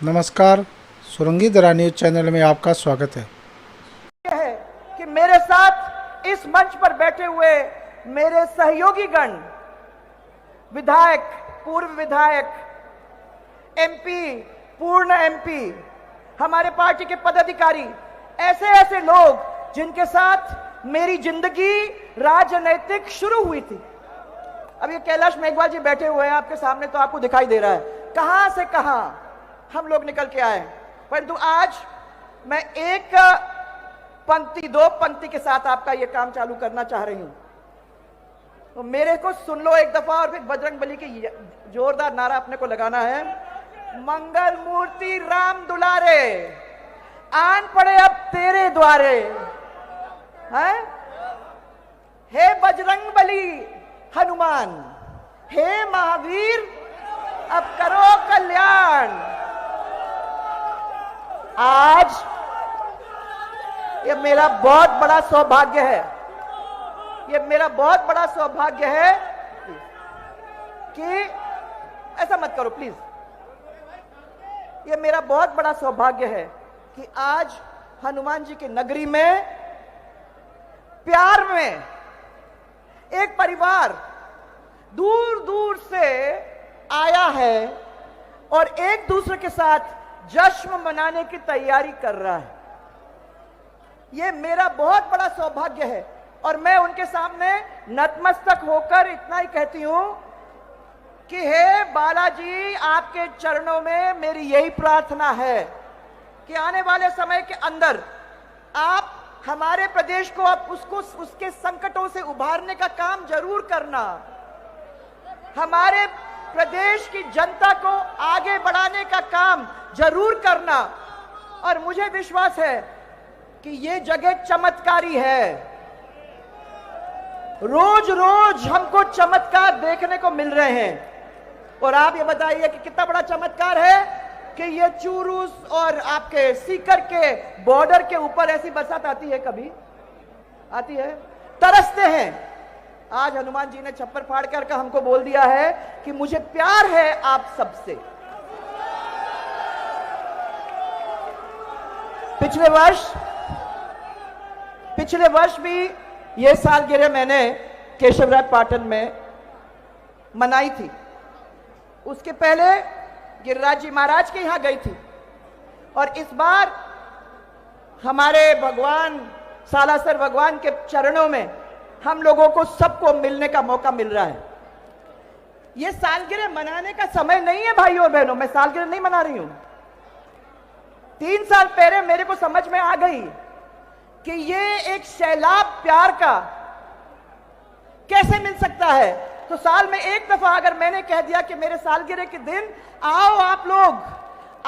नमस्कार, सुरंगी दरा news channel में आपका स्वागत है। यह है कि मेरे साथ इस मंच पर बैठे हुए मेरे सहयोगी गण, विधायक, पूर्व विधायक, एमपी, पूर्ण एमपी, हमारे पार्टी के पदाधिकारी, ऐसे ऐसे लोग जिनके साथ मेरी जिंदगी राजनैतिक शुरू हुई थी। अब ये कैलाश मेघवाल जी बैठे हुए हैं आपके सामने, तो आपको दिखाई दे रहा है कहां से कहां हम लोग निकल के आए। परंतु आज मैं एक पंक्ति, दो पंक्ति के साथ आपका यह काम चालू करना चाह रही हूं। तो मेरे को सुन लो एक दफा, और फिर बजरंगबली की जोरदार नारा अपने को लगाना है। मंगल मूर्ति राम दुलारे, आन पड़े अब तेरे द्वारे हैं। हे बजरंगबली हनुमान, हे महावीर अब करो कल्याण। आज ये मेरा बहुत बड़ा सौभाग्य है, ये मेरा बहुत बड़ा सौभाग्य है कि ऐसा मत करो प्लीज। ये मेरा बहुत बड़ा सौभाग्य है कि आज हनुमान जी की नगरी में, प्यार में, एक परिवार दूर दूर से आया है और एक दूसरे के साथ जश्न मनाने की तैयारी कर रहा है। यह मेरा बहुत बड़ा सौभाग्य है और मैं उनके सामने नतमस्तक होकर इतना ही कहती हूं कि हे बालाजी, आपके चरणों में मेरी यही प्रार्थना है कि आने वाले समय के अंदर आप हमारे प्रदेश को, अब उसके संकटों से उभारने का काम जरूर करना, हमारे प्रदेश की जनता को आगे बढ़ाने का काम जरूर करना। और मुझे विश्वास है कि ये जगह चमत्कारी है। रोज रोज हमको चमत्कार देखने को मिल रहे हैं। और आप ये बताइए कि कितना बड़ा चमत्कार है कि ये चूरू और आपके सीकर के बॉर्डर के ऊपर ऐसी बरसात आती है, कभी आती है? तरसते हैं। आज हनुमान जी ने छप्पर फाड़ कर हमको बोल दिया है कि मुझे प्यार है आप सबसे। पिछले वर्ष भी ये सालगिरह मैंने केशवराय पाटन में मनाई थी। उसके पहले गिरिराज जी महाराज के यहां गई थी। और इस बार हमारे भगवान सालासर भगवान के चरणों में हम लोगों को सबको मिलने का मौका मिल रहा है। यह सालगिरह मनाने का समय नहीं है भाइयों और बहनों। मैं सालगिरह नहीं मना रही हूं। 3 साल पहले मेरे को समझ में आ गई कि यह एक सैलाब प्यार का कैसे मिल सकता है। तो साल में एक दफा अगर मैंने कह दिया कि मेरे सालगिरह के दिन आओ, आप लोग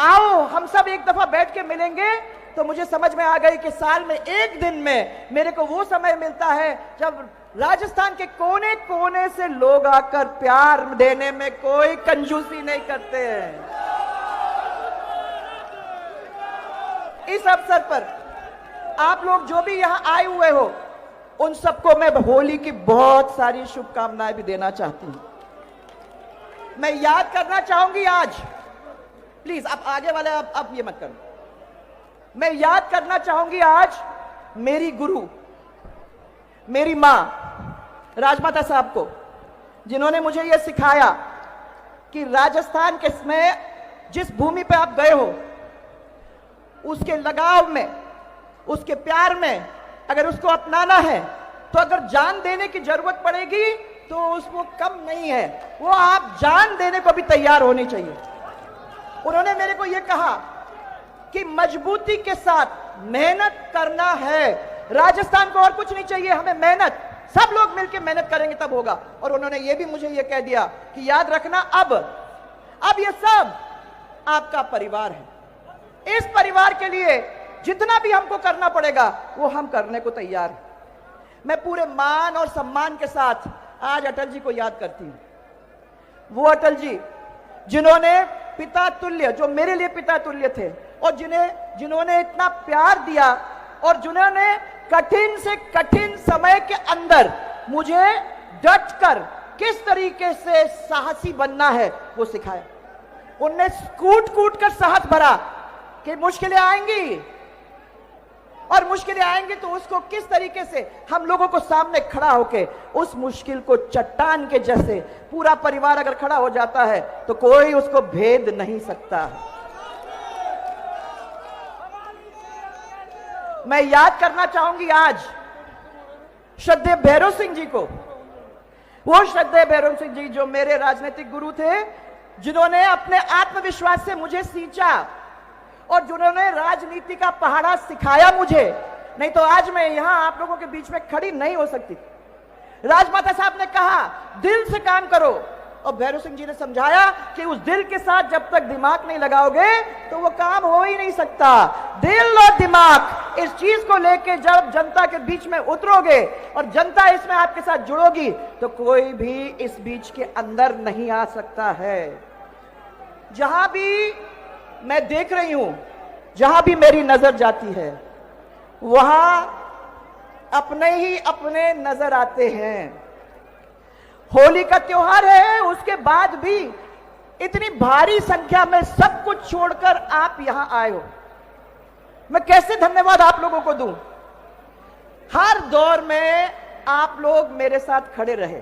आओ, हम सब एक दफा बैठ के मिलेंगे, तो मुझे समझ में आ गई कि साल में एक दिन में मेरे को वो समय मिलता है जब राजस्थान के कोने कोने से लोग आकर प्यार देने में कोई कंजूसी नहीं करते हैं। इस अवसर पर आप लोग जो भी यहां आए हुए हो, उन सबको मैं होली की बहुत सारी शुभकामनाएं भी देना चाहती हूं। मैं याद करना चाहूंगी आज, प्लीज आप आगे वाले आप ये मत करो। मैं याद करना चाहूंगी आज मेरी गुरु, मेरी मां राजमाता साहब को, जिन्होंने मुझे यह सिखाया कि राजस्थान के में जिस भूमि पे आप गए हो, उसके लगाव में, उसके प्यार में अगर उसको अपनाना है, तो अगर जान देने की जरूरत पड़ेगी तो उसको कम नहीं है, वो आप जान देने को भी तैयार होनी चाहिए। उन्होंने मेरे को यह कहा कि मजबूती के साथ मेहनत करना है। राजस्थान को और कुछ नहीं चाहिए, हमें मेहनत, सब लोग मिलकर मेहनत करेंगे तब होगा। और उन्होंने ये भी मुझे ये कह दिया कि याद रखना, अब ये सब आपका परिवार है। इस परिवार के लिए जितना भी हमको करना पड़ेगा वो हम करने को तैयार हैं। मैं पूरे मान और सम्मान के साथ आज अटल जी को याद करती हूं। वो अटल जी जिन्होंने पिता तुल्य, जो मेरे लिए पिता तुल्य थे, और जिन्होंने इतना प्यार दिया और जिन्होंने कठिन से कठिन समय के अंदर मुझे डट कर किस तरीके से साहसी बनना है वो सिखाया। उनने कूट कूट कर साहस भरा कि मुश्किलें आएंगी, और मुश्किलें आएंगी तो उसको किस तरीके से हम लोगों को सामने खड़ा होके उस मुश्किल को चट्टान के जैसे पूरा परिवार अगर खड़ा हो जाता है तो कोई उसको भेद नहीं सकता। मैं याद करना चाहूंगी आज श्रद्धेय भैरव सिंह जी को, वो श्रद्धेय भैरव सिंह जी जो मेरे राजनीतिक गुरु थे, जिन्होंने अपने आत्मविश्वास से मुझे सींचा और जिन्होंने राजनीति का पहाड़ा सिखाया मुझे, नहीं तो आज मैं यहां आप लोगों के बीच में खड़ी नहीं हो सकती। राजमाता साहब ने कहा दिल से काम करो, और भैरव सिंह जी ने समझाया कि उस दिल के साथ जब तक दिमाग नहीं लगाओगे तो वो काम हो ही नहीं सकता। दिल और दिमाग, इस चीज को लेके जब जनता के बीच में उतरोगे और जनता इसमें आपके साथ जुड़ोगी तो कोई भी इस बीच के अंदर नहीं आ सकता है। जहां भी मैं देख रही हूं, जहां भी मेरी नजर जाती है, वहां अपने ही अपने नजर आते हैं। होली का त्योहार है, उसके बाद भी इतनी भारी संख्या में सब कुछ छोड़कर आप यहां आए हो, मैं कैसे धन्यवाद आप लोगों को दूं। हर दौर में आप लोग मेरे साथ खड़े रहे,